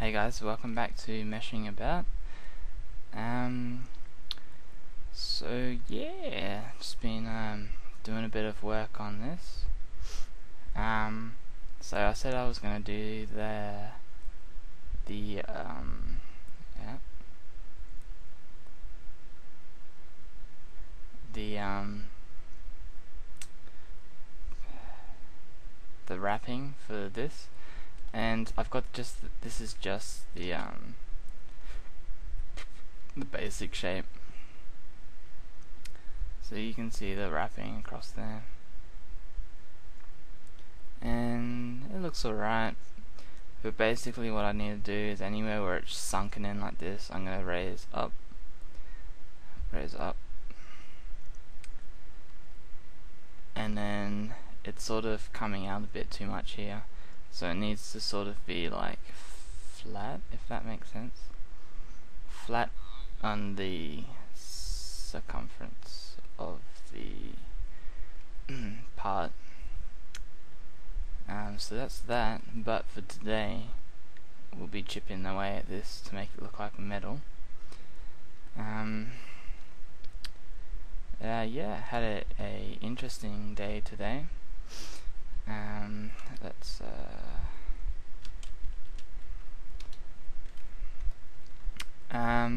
Hey guys, welcome back to Meshing About. So yeah, just been doing a bit of work on this. So I said I was gonna do the yeah, the wrapping for this, and I've got this is just the basic shape. So you can see the wrapping across there, and it looks alright. But basically what I need to do is anywhere where it's sunken in like this, I'm going to raise up, and then it's sort of coming out a bit too much here, so it needs to sort of be like flat, if that makes sense. Flat on the circumference of the part. So that's that, but for today we'll be chipping away at this to make it look like metal. Yeah, had a interesting day today.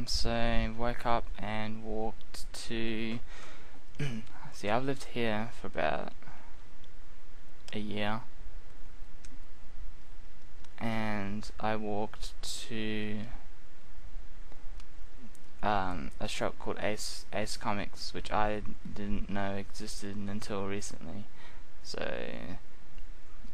So woke up and walked to see, I've lived here for about a year, and I walked to a shop called Ace Comics, which I didn't know existed until recently. So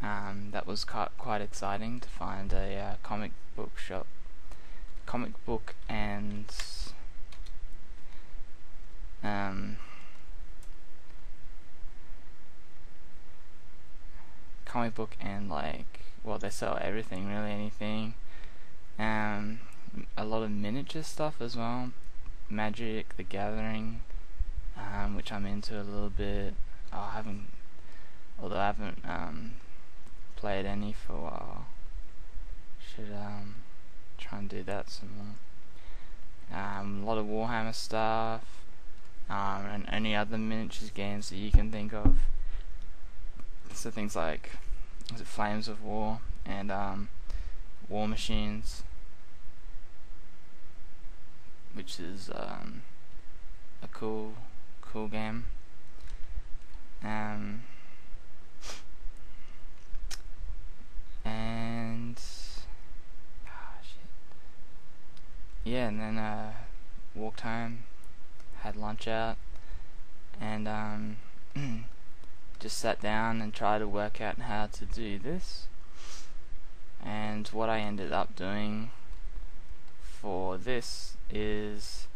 that was quite exciting to find a comic book shop, comic book and like, well, they sell everything, really, anything. A lot of miniature stuff as well. Magic, the Gathering, which I'm into a little bit. I haven't played any for a while. Should try and do that some more. A lot of Warhammer stuff, and any other miniatures games that you can think of. So things like, is it Flames of War and War Machines, which is a cool game. And yeah, and then walked home, had lunch out, and just sat down and tried to work out how to do this. And what I ended up doing for this is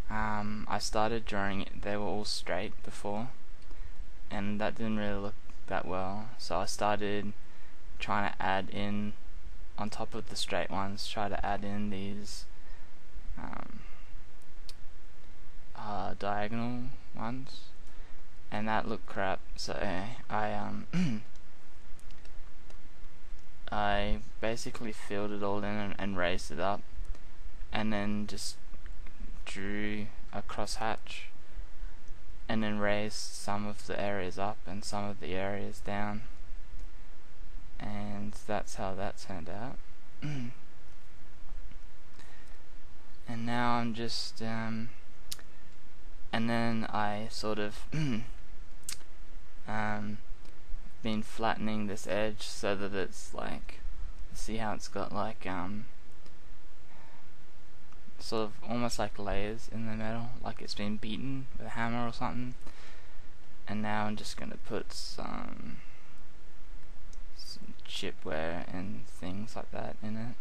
I started drawing it. They were all straight before, and that didn't really look that well, so I started trying to add in, on top of the straight ones, try to add in these diagonal ones, and that looked crap. So I basically filled it all in and raised it up, and then just drew a crosshatch, and then raised some of the areas up and some of the areas down, and that's how that turned out. And now I'm just and then I sort of been flattening this edge so that it's like, see how it's got like sort of almost like layers in the metal, like it's been beaten with a hammer or something. And now I'm just gonna put some chipware and things like that in it.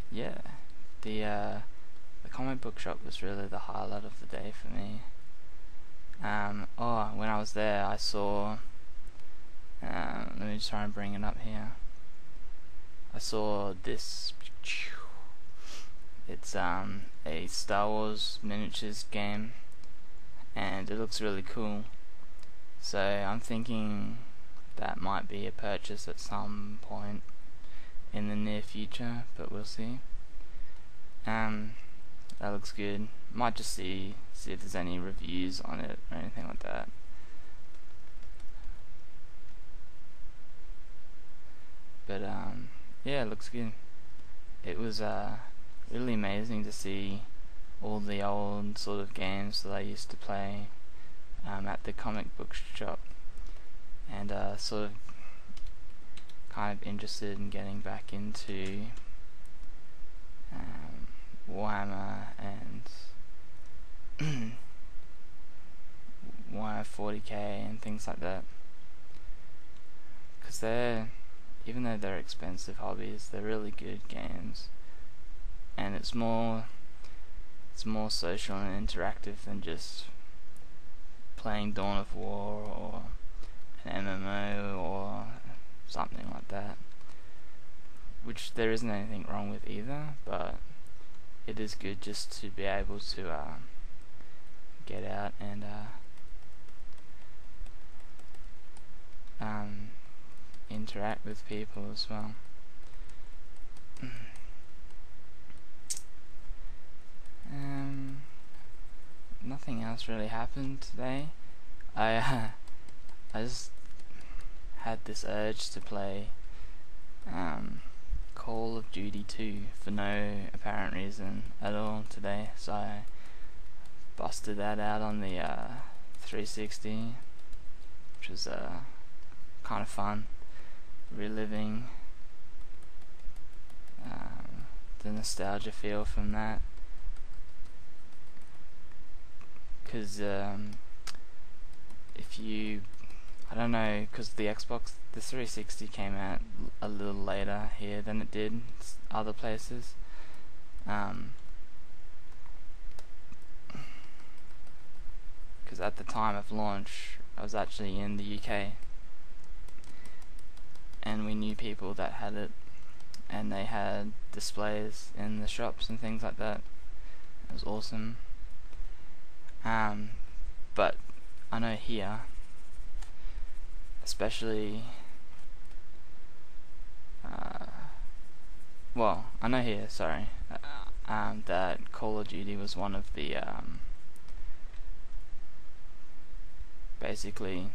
Yeah, the comic book shop was really the highlight of the day for me. When I was there, I saw, let me try and bring it up here. I saw this. It's a Star Wars miniatures game, and it looks really cool. So I'm thinking that might be a purchase at some point in the near future, but we'll see. That looks good. Might just see if there's any reviews on it or anything like that. But yeah, it looks good. It was really amazing to see all the old sort of games that I used to play at the comic book shop, and sort of kind of interested in getting back into Warhammer and Warhammer 40k and things like that, because even though they're expensive hobbies, they're really good games, and it's more social and interactive than just playing Dawn of War or an MMO or something like that, which there isn't anything wrong with either, but it is good just to be able to get out and interact with people as well. Nothing else really happened today. I just had this urge to play Call of Duty 2 for no apparent reason at all today, so I busted that out on the 360, which was kind of fun, reliving the nostalgia feel from that, because if you, I don't know, because the 360 came out a little later here than it did other places. Because at the time of launch, I was actually in the UK, and we knew people that had it, and they had displays in the shops and things like that. It was awesome. But I know here, especially that Call of Duty was one of the basically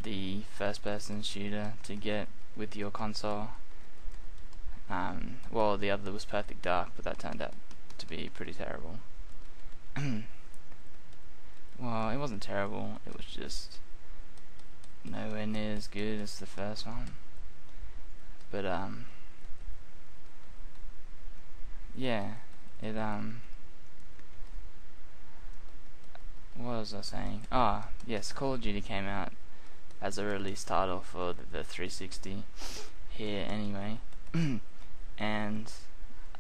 the first person shooter to get with your console. Well, the other was Perfect Dark, but that turned out to be pretty terrible. Well, it wasn't terrible, it was just nowhere near as good as the first one. But yeah, it what was I saying? Yes, Call of Duty came out as a release title for the 360 here anyway. And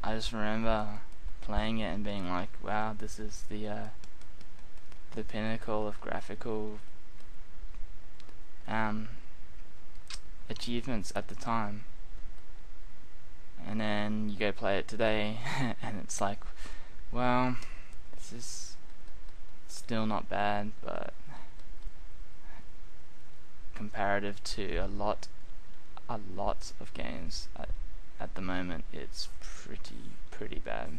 I just remember playing it and being like, wow, this is the pinnacle of graphical achievements at the time. And then you go play it today and it's like, well, this is still not bad, but comparative to a lot of games at the moment, it's pretty bad.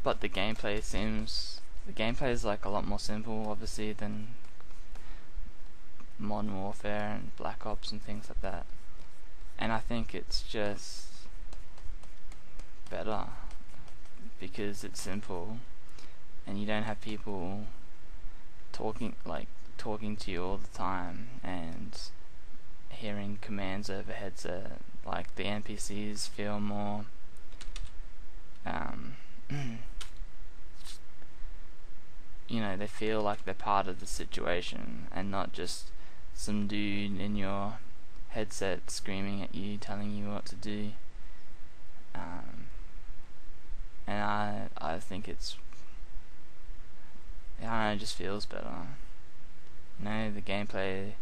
But the gameplay is like a lot more simple, obviously, than Modern Warfare and Black Ops and things like that. And I think it's just better because it's simple and you don't have people talking to you all the time and hearing commands over headset. Like, the NPCs feel more you know, they feel like they're part of the situation and not just some dude in your headset screaming at you, telling you what to do. And I think it's, I don't know, it just feels better. You know, the gameplay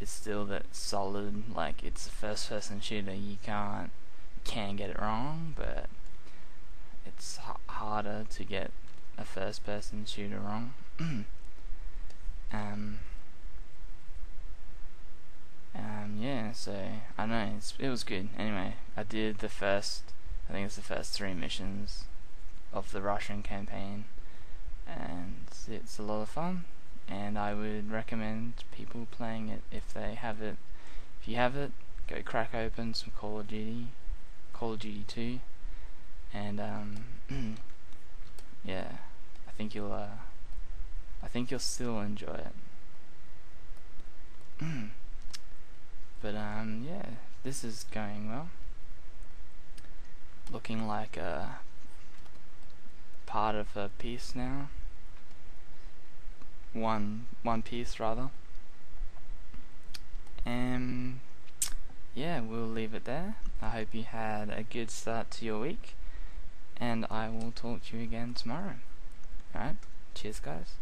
is still that solid, like, it's a first person shooter, you can get it wrong, but it's to get a first person shooter wrong. Yeah, so I don't know, it was good. Anyway, I did the first, I think it's the first 3 missions of the Russian campaign, and it's a lot of fun, and I would recommend people playing it if they have it. If you have it, go crack open some Call of Duty 2, and yeah, I think you'll still enjoy it. But yeah, this is going well. Looking like a part of a piece now. One piece rather. And yeah, we'll leave it there. I hope you had a good start to your week, and I will talk to you again tomorrow. Alright, cheers guys.